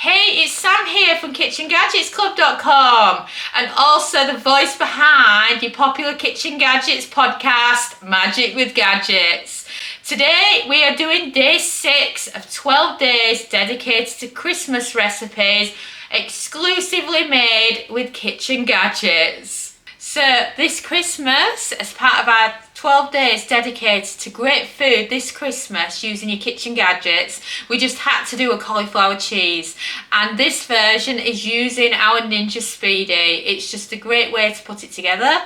Hey, it's Sam here from KitchenGadgetsClub.com and also the voice behind your popular Kitchen Gadgets podcast, Magic with Gadgets. Today we are doing day 6 of 12 days dedicated to Christmas recipes exclusively made with kitchen gadgets. So this Christmas, as part of our 12 days dedicated to great food this Christmas using your kitchen gadgets, we just had to do a cauliflower cheese, and this version is using our Ninja Speedi. It's just a great way to put it together.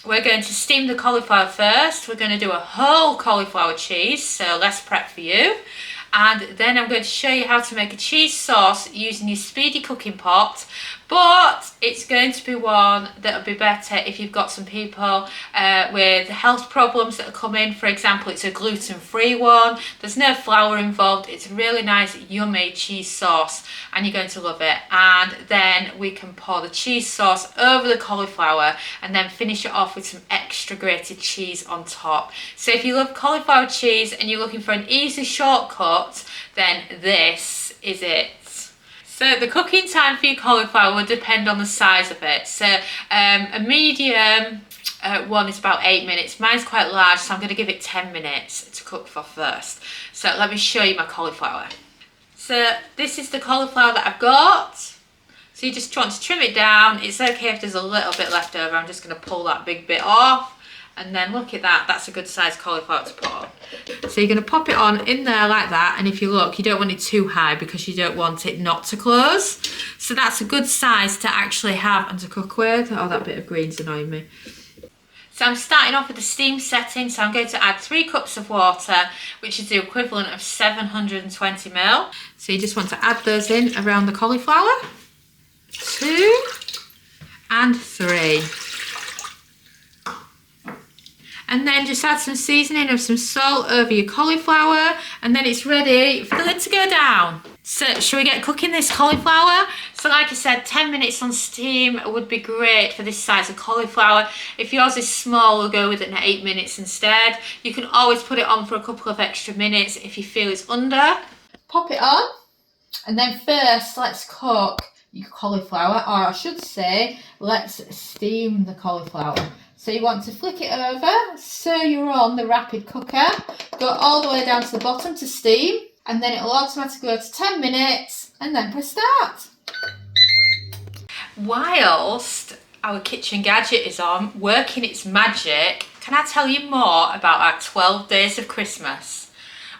We're going to steam the cauliflower first. We're going to do a whole cauliflower cheese, so less prep for you. And then I'm going to show you how to make a cheese sauce using your Speedi cooking pot, but it's going to be one that will be better if you've got some people with health problems that are coming. For example, it's a gluten-free one. There's no flour involved. It's a really nice, yummy cheese sauce, and you're going to love it. And then we can pour the cheese sauce over the cauliflower and then finish it off with some extra grated cheese on top. So if you love cauliflower cheese and you're looking for an easy shortcut, then this is it. So the cooking time for your cauliflower will depend on the size of it. So a medium one is about 8 minutes. Mine's quite large, so I'm going to give it 10 minutes to cook for first. So let me show you my cauliflower. So this is the cauliflower that I've got. So you just want to trim it down. It's okay if there's a little bit left over. I'm just going to pull that big bit off. And then look at that, that's a good size cauliflower to put on. So you're going to pop it on in there like that, and if you look, you don't want it too high because you don't want it not to close. So that's a good size to actually have and to cook with. Oh, that bit of green's annoying me. So I'm starting off with the steam setting, so I'm going to add 3 cups of water, which is the equivalent of 720 ml. So you just want to add those in around the cauliflower. 2 and 3. And then just add some seasoning of some salt over your cauliflower, and then it's ready for the lid to go down. So shall we get cooking this cauliflower? So like I said, 10 minutes on steam would be great for this size of cauliflower. If yours is small, we'll go with it in 8 minutes instead. You can always put it on for a couple of extra minutes if you feel it's under. Pop it on, and then first let's cook your cauliflower, or I should say, let's steam the cauliflower. So you want to flick it over so you're on the rapid cooker. Go all the way down to the bottom to steam, and then it'll automatically go to 10 minutes and then press start. Whilst our kitchen gadget is on, working its magic, can I tell you more about our 12 days of Christmas?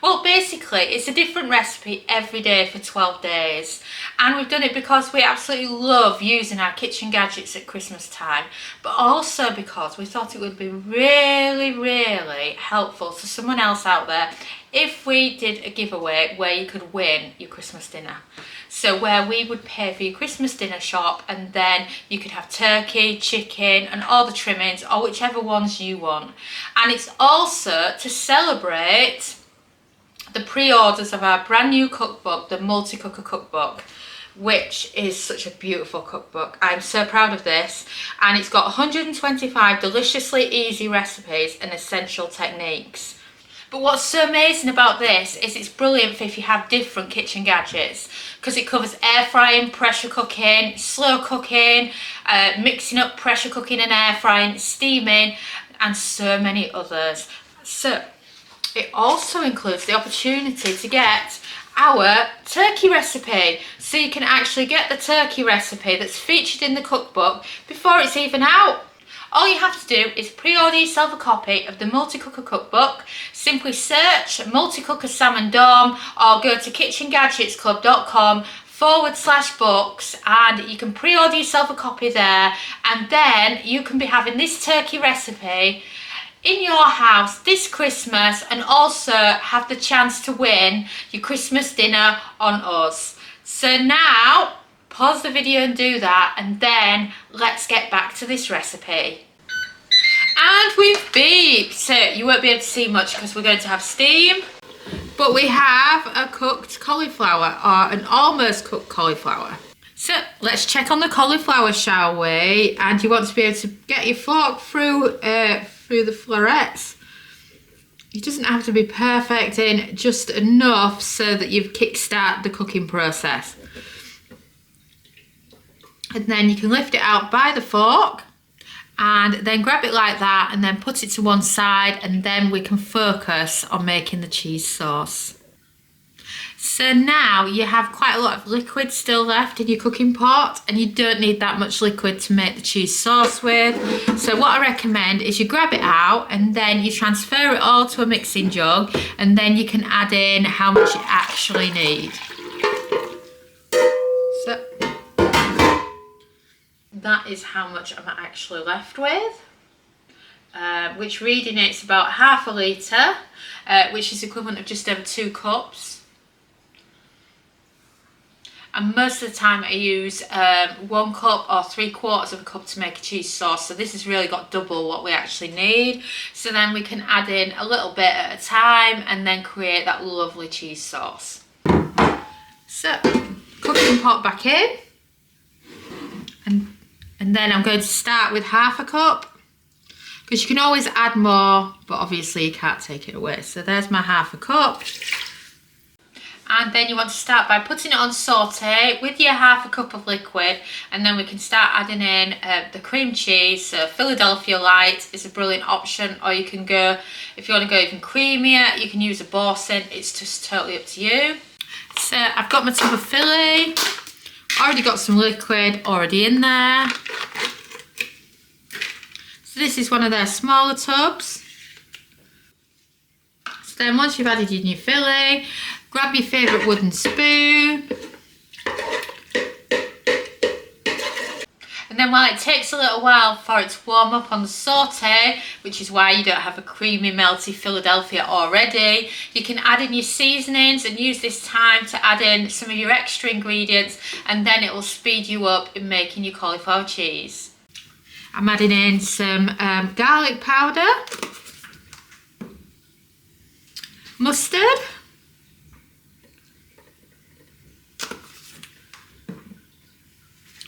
Well, basically, it's a different recipe every day for 12 days. And we've done it because we absolutely love using our kitchen gadgets at Christmas time, but also because we thought it would be really, really helpful to someone else out there if we did a giveaway where you could win your Christmas dinner. So where we would pay for your Christmas dinner shop, and then you could have turkey, chicken, and all the trimmings, or whichever ones you want. And it's also to celebrate the pre-orders of our brand new cookbook, the Multi-Cooker Cookbook, which is such a beautiful cookbook. I'm so proud of this, and it's got 125 deliciously easy recipes and essential techniques. But what's so amazing about this is it's brilliant for if you have different kitchen gadgets, because it covers air frying, pressure cooking, slow cooking, mixing up pressure cooking and air frying, steaming, and so many others. So it also includes the opportunity to get our turkey recipe. So you can actually get the turkey recipe that's featured in the cookbook before it's even out. All you have to do is pre-order yourself a copy of the Multi-Cooker Cookbook. Simply search Multi-Cooker Sam and Dom, or go to KitchenGadgetsClub.com/books, and you can pre-order yourself a copy there, and then you can be having this turkey recipe in your house this Christmas, and also have the chance to win your Christmas dinner on us. So now pause the video and do that, and then let's get back to this recipe. And we've beeped, so you won't be able to see much because we're going to have steam, but we have a cooked cauliflower, or an almost cooked cauliflower. So let's check on the cauliflower, shall we? And you want to be able to get your fork through the florets. It doesn't have to be perfect in, just enough so that you've kickstart the cooking process. And then you can lift it out by the fork and then grab it like that and then put it to one side, and then we can focus on making the cheese sauce. So now you have quite a lot of liquid still left in your cooking pot, and you don't need that much liquid to make the cheese sauce with. So what I recommend is you grab it out and then you transfer it all to a mixing jug, and then you can add in how much you actually need. So that is how much I'm actually left with. Which reading it's about half a litre, which is equivalent of just over 2 cups. And most of the time I use 1 cup or 3/4 of a cup to make a cheese sauce. So this has really got double what we actually need. So then we can add in a little bit at a time and then create that lovely cheese sauce. So, cooking pot back in. And then I'm going to start with half a cup. Because you can always add more, but obviously you can't take it away. So there's my half a cup. And then you want to start by putting it on saute with your half a cup of liquid, and then we can start adding in the cream cheese. So Philadelphia Light is a brilliant option, or you can go, if you want to go even creamier, you can use a Boursin. It's just totally up to you. So I've got my tub of Philly, already got some liquid already in there. So this is one of their smaller tubs. So then once you've added in your Philly, grab your favourite wooden spoon. And then while it takes a little while for it to warm up on the saute, which is why you don't have a creamy melty Philadelphia already, you can add in your seasonings and use this time to add in some of your extra ingredients, and then it will speed you up in making your cauliflower cheese. I'm adding in some garlic powder, mustard,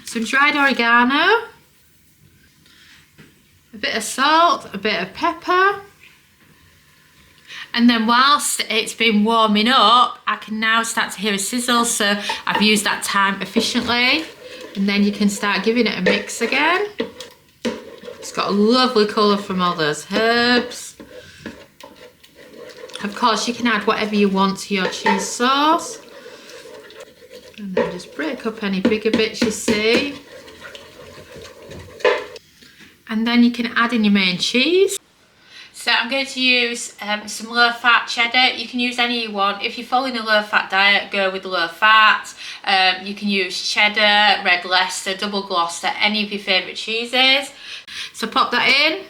some dried oregano, a bit of salt, a bit of pepper, and then whilst it's been warming up, I can now start to hear a sizzle, so I've used that time efficiently. And then you can start giving it a mix again. It's got a lovely colour from all those herbs. Of course, you can add whatever you want to your cheese sauce. And then just break up any bigger bits you see. And then you can add in your main cheese. So I'm going to use some low-fat cheddar. You can use any you want. If you're following a low-fat diet, go with low-fat. You can use cheddar, red Leicester, double Gloucester, any of your favourite cheeses. So pop that in.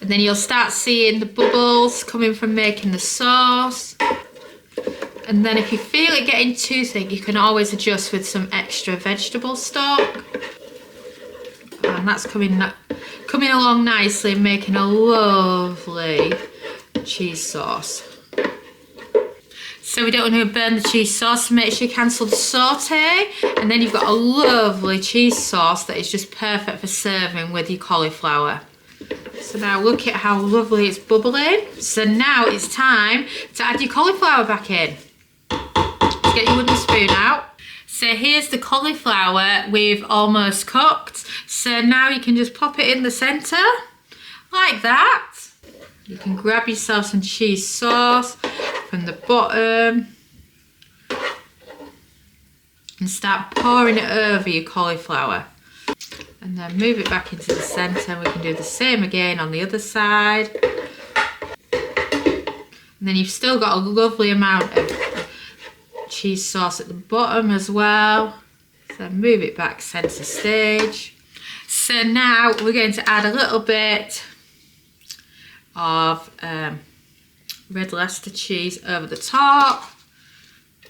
And then you'll start seeing the bubbles coming from making the sauce. And then if you feel it getting too thick, you can always adjust with some extra vegetable stock. And that's coming along nicely and making a lovely cheese sauce. So we don't want to burn the cheese sauce, so make sure you cancel the saute, and then you've got a lovely cheese sauce that is just perfect for serving with your cauliflower. So now look at how lovely it's bubbling. So now it's time to add your cauliflower back in. Just get your wooden spoon out. So here's the cauliflower we've almost cooked. So now you can just pop it in the centre, like that. You can grab yourself some cheese sauce from the bottom and start pouring it over your cauliflower. And then move it back into the centre. We can do the same again on the other side. And then you've still got a lovely amount of cheese sauce at the bottom as well. So move it back centre stage. So now we're going to add a little bit of red Leicester cheese over the top,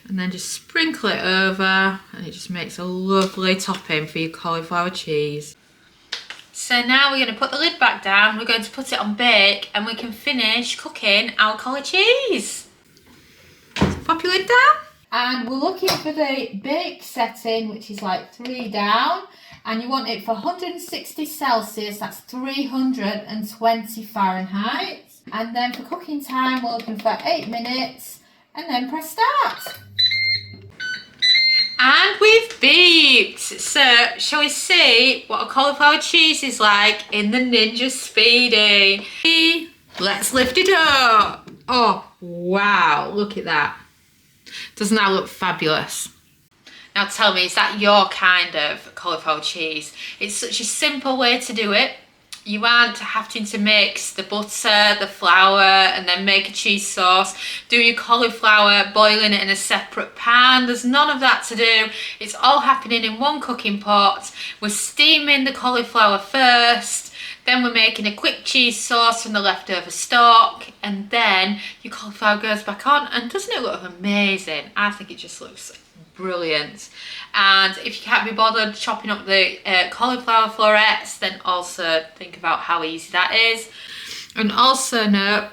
and then just sprinkle it over, and it just makes a lovely topping for your cauliflower cheese. So now we're going to put the lid back down, we're going to put it on bake, and we can finish cooking our cauli cheese. So pop your lid down. And we're looking for the bake setting, which is like 3 down, and you want it for 160 Celsius, that's 320 Fahrenheit. And then for cooking time, we're looking for 8 minutes, and then press start. And we've been Right, so shall we see what a cauliflower cheese is like in the Ninja Speedi? Let's lift it up. Oh, wow, look at that. Doesn't that look fabulous? Now tell me, is that your kind of cauliflower cheese? It's such a simple way to do it. You aren't having to mix the butter, the flour, and then make a cheese sauce. Do your cauliflower, boiling it in a separate pan. There's none of that to do. It's all happening in one cooking pot. We're steaming the cauliflower first. Then we're making a quick cheese sauce from the leftover stock. And then your cauliflower goes back on. And doesn't it look amazing? I think it just looks brilliant. And if you can't be bothered chopping up the cauliflower florets, then also think about how easy that is. And also note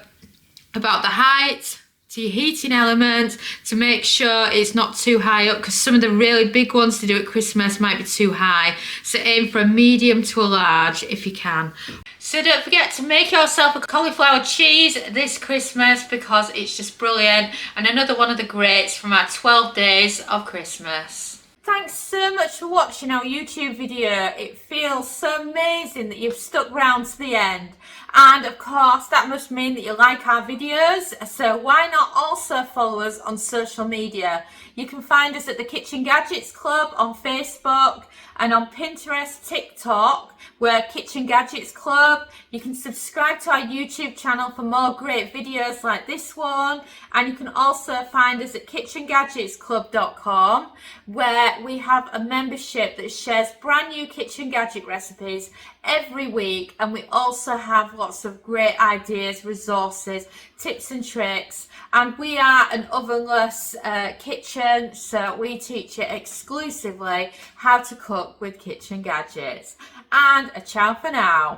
about the height to your heating element to make sure it's not too high up, because some of the really big ones to do at Christmas might be too high. So aim for a medium to a large if you can. So don't forget to make yourself a cauliflower cheese this Christmas, because it's just brilliant, and another one of the greats from our 12 days of Christmas. Thanks so much for watching our YouTube video. It feels so amazing that you've stuck around to the end. And of course, that must mean that you like our videos. So why not also follow us on social media? You can find us at the Kitchen Gadgets Club on Facebook and on Pinterest, TikTok. We're Kitchen Gadgets Club. You can subscribe to our YouTube channel for more great videos like this one. And you can also find us at KitchenGadgetsClub.com, where we have a membership that shares brand new kitchen gadget recipes every week. And we also have lots of great ideas, resources, tips and tricks. And we are an ovenless kitchen, so we teach you exclusively how to cook with kitchen gadgets. And a ciao for now.